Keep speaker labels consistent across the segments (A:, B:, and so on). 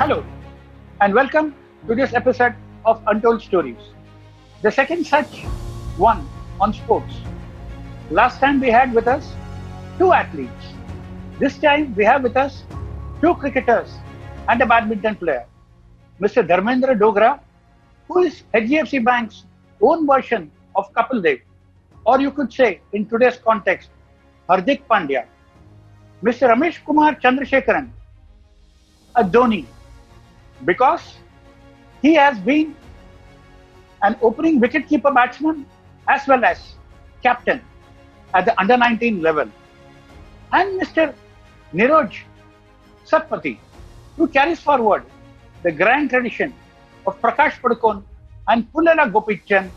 A: Hello, and welcome to this episode of Untold Stories, the second such one on sports. Last time we had with us two athletes. This time we have with us two cricketers and a badminton player, Mr. Dharmendra Dogra, who is HDFC Bank's own version of Kapil Dev, or you could say in today's context, Hardik Pandya. Mr. Ramesh Kumar Chandrasekharan, a Dhoni, because he has been an opening wicketkeeper batsman as well as captain at the under 19 level. And Mr. Niroj Satpathy, who carries forward the grand tradition of Prakash Padukone and Pullela Gopichan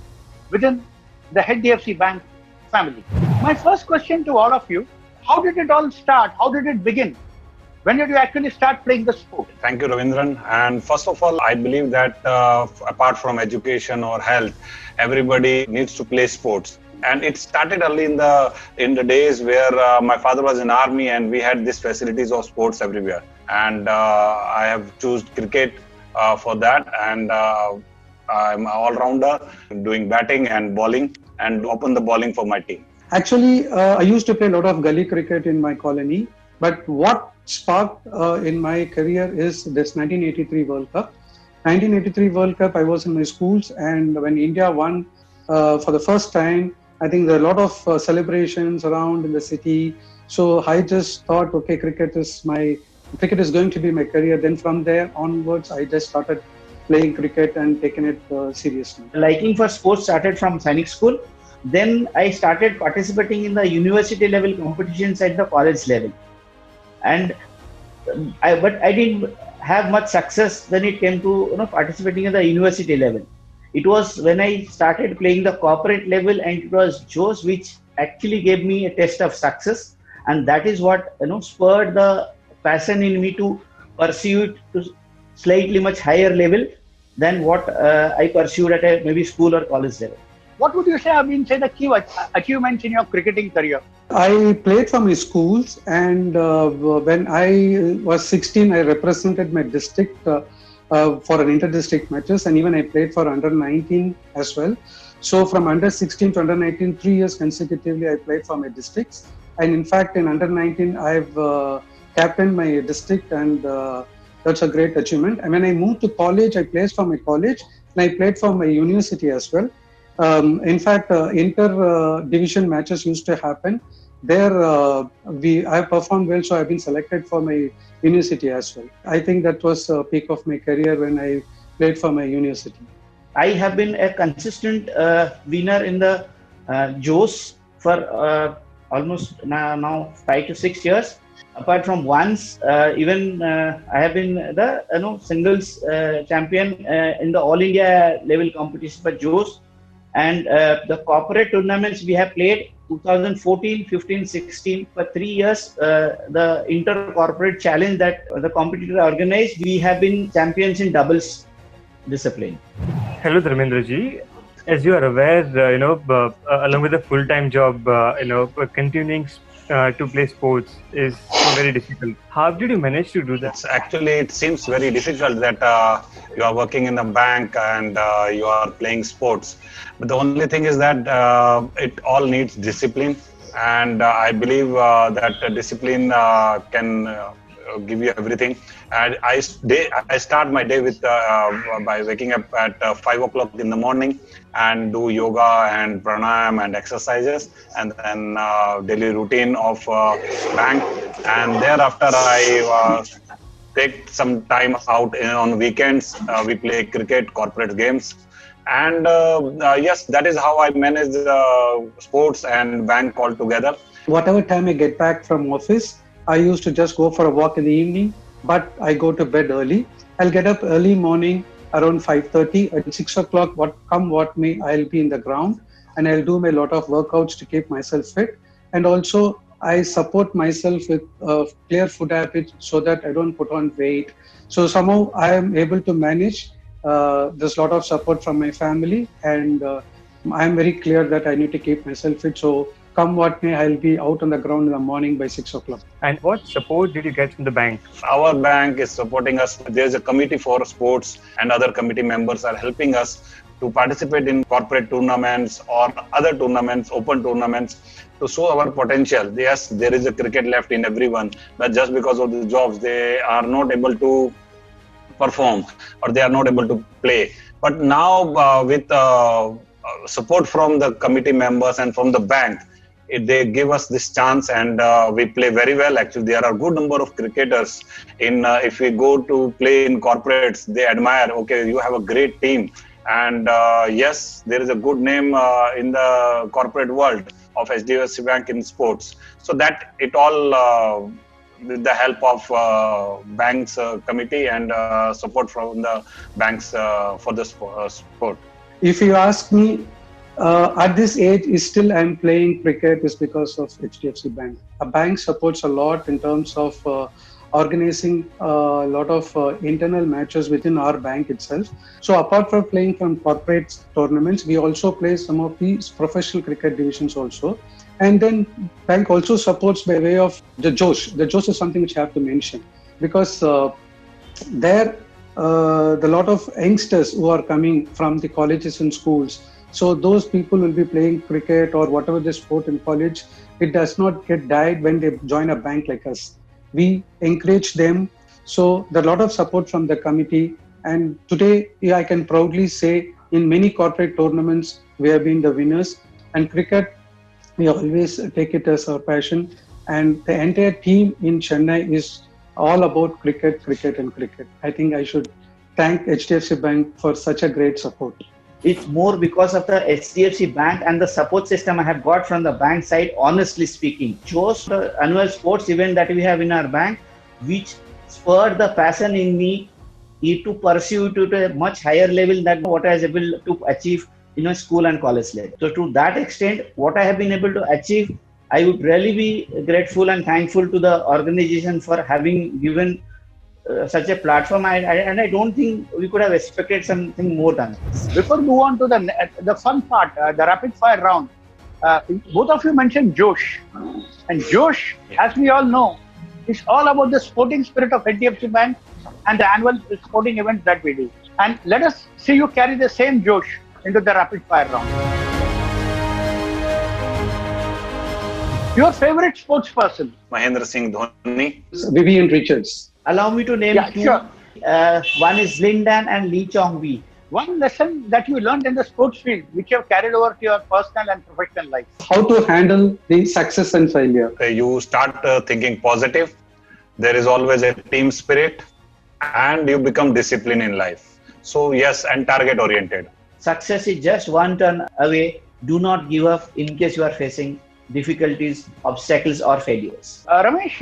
A: within the HDFC Bank family. My first question to all of you, how did it all start? How did it begin? When did you actually start playing the sport?
B: Thank you, Ravindran. And first of all, I believe that apart from education or health, everybody needs to play sports. And it started early in the days where my father was in army and we had these facilities of sports everywhere. And I have chosen cricket for that. And I'm an all-rounder, doing batting and bowling, and open the bowling for my team.
C: Actually, I used to play a lot of gully cricket in my colony. But what sparked in my career is this 1983 World Cup. 1983 World Cup, I was in my schools, and when India won for the first time, I think there are a lot of celebrations around in the city. So I just thought, okay, cricket is going to be my career. Then from there onwards, I just started playing cricket and taking it seriously.
D: Liking for sports started from Sainik School. Then I started participating in the university level competitions at the college level. But I didn't have much success when it came to participating in the university level. It was when I started playing the corporate level, and it was JOS which actually gave me a test of success, and that is what spurred the passion in me to pursue it to slightly much higher level than what I pursued at a maybe school or college level.
A: What would you say have been the key achievements in your cricketing career?
C: I played for my schools, and when I was 16, I represented my district for an inter-district matches, and even I played for under 19 as well. So from under 16 to under 19, 3 years consecutively, I played for my districts. And in fact, in under 19, I've captained my district, and that's a great achievement. And when I moved to college, I played for my college, and I played for my university as well. In fact, inter-division matches used to happen. There, I performed well, so I've been selected for my university as well. I think that was a peak of my career when I played for my university.
D: I have been a consistent winner in the JOS for almost now 5 to 6 years. Apart from once, even I have been the singles champion in the All India level competition for JOS. And the corporate tournaments we have played 2014, 15, 16 for 3 years. The inter-corporate challenge that the competitor organized, we have been champions in doubles discipline.
E: Hello, Dharmendra ji. As you are aware, along with a full-time job, continuing to play sports is very difficult. How did you manage to do that?
B: Actually, it seems very difficult that you are working in a bank and you are playing sports. But the only thing is that it all needs discipline. And I believe that discipline can give you everything. And I start my day with by waking up at 5 o'clock in the morning and do yoga and pranayam and exercises, and then daily routine of bank. And thereafter I take some time out on weekends. We play cricket, corporate games. And yes, that is how I manage sports and bank all together.
C: Whatever time I get back from office, I used to just go for a walk in the evening, but I go to bed early. I'll get up early morning around 5:30. At 6 o'clock, what may, I'll be in the ground, and I'll do a lot of workouts to keep myself fit. And also, I support myself with clear food habits so that I don't put on weight. So somehow I am able to manage. There's a lot of support from my family, and I'm very clear that I need to keep myself fit. So come what may, I'll be out on the ground in the morning by 6 o'clock.
E: And what support did you get from the bank?
B: Our bank is supporting us. There's a committee for sports, and other committee members are helping us to participate in corporate tournaments or other tournaments, open tournaments, to show our potential. Yes, there is a cricket left in everyone, but just because of the jobs, they are not able to perform or they are not able to play. But now with support from the committee members and from the bank, they give us this chance, and we play very well. Actually, there are a good number of cricketers if we go to play in corporates, they admire, okay, you have a great team. And yes, there is a good name in the corporate world of HDFC Bank in sports. So that it all with the help of bank's committee and support from the banks for the sport.
C: If you ask me, at this age, I'm playing cricket is because of HDFC Bank. A bank supports a lot in terms of organizing a lot of internal matches within our bank itself. So apart from playing from corporate tournaments, we also play some of these professional cricket divisions also. And then bank also supports by way of the Josh. The Josh is something which I have to mention, because there the lot of youngsters who are coming from the colleges and schools. So those people will be playing cricket or whatever the sport in college. It does not get died when they join a bank like us. We encourage them. So there are a lot of support from the committee. And today, I can proudly say in many corporate tournaments, we have been the winners. And cricket, we always take it as our passion. And the entire team in Chennai is all about cricket, cricket and cricket. I think I should thank HDFC Bank for such a great support.
D: It's more because of the HDFC Bank and the support system I have got from the bank side, honestly speaking. Chose the annual sports event that we have in our bank, which spurred the passion in me to pursue to a much higher level than what I was able to achieve in a school and college level. So to that extent, what I have been able to achieve, I would really be grateful and thankful to the organization for having given such a platform, and I don't think we could have expected something more than this.
A: Before we move on to the fun part, the rapid fire round, both of you mentioned Josh. And Josh, as we all know, is all about the sporting spirit of HDFC Bank and the annual sporting events that we do. And let us see you carry the same Josh into the rapid fire round. Your favorite sports person?
B: Mahendra Singh Dhoni.
C: Vivian Richards.
D: Allow me to name two.
A: Sure.
D: One is Lin Dan and Lee Chong Wei.
A: One lesson that you learned in the sports field, which you have carried over to your personal and professional life.
C: How to handle the success and failure.
B: You start thinking positive. There is always a team spirit, and you become disciplined in life. So yes, and target oriented.
D: Success is just one turn away. Do not give up in case you are facing difficulties, obstacles or failures.
A: Ramesh,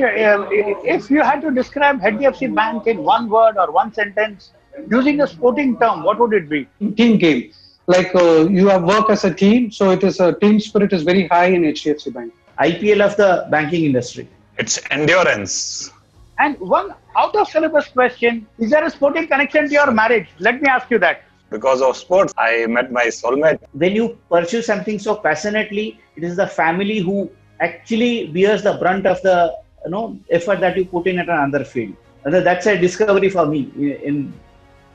A: if you had to describe HDFC Bank in one word or one sentence, using a sporting term, what would it be?
C: Team game. Like you have work as a team, so it is a team spirit is very high in HDFC Bank.
D: IPL of the banking industry.
B: It's endurance.
A: And one out of syllabus question, is there a sporting connection to your marriage? Let me ask you that.
B: Because of sports, I met my soulmate.
D: When you pursue something so passionately, it is the family who actually bears the brunt of the effort that you put in at another field. And that's a discovery for me in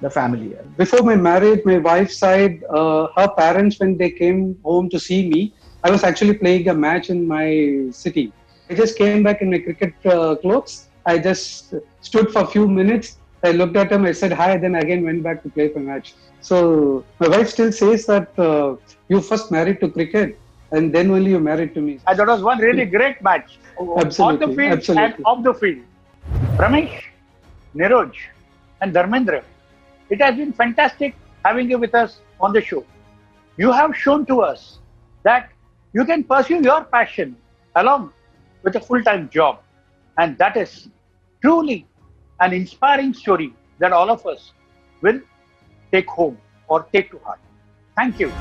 D: the family.
C: Before my marriage, my wife's side, her parents, when they came home to see me, I was actually playing a match in my city. I just came back in my cricket clothes. I just stood for a few minutes. I looked at him, I said hi, then again went back to play for match. So my wife still says that you first married to cricket and then only you married to me.
A: And that was one really great match.
C: Absolutely,
A: On the field
C: absolutely.
A: and off the field. Ramesh, Niroj and Dharmendra, it has been fantastic having you with us on the show. You have shown to us that you can pursue your passion along with a full-time job. And that is truly an inspiring story that all of us will take home or take to heart. Thank you.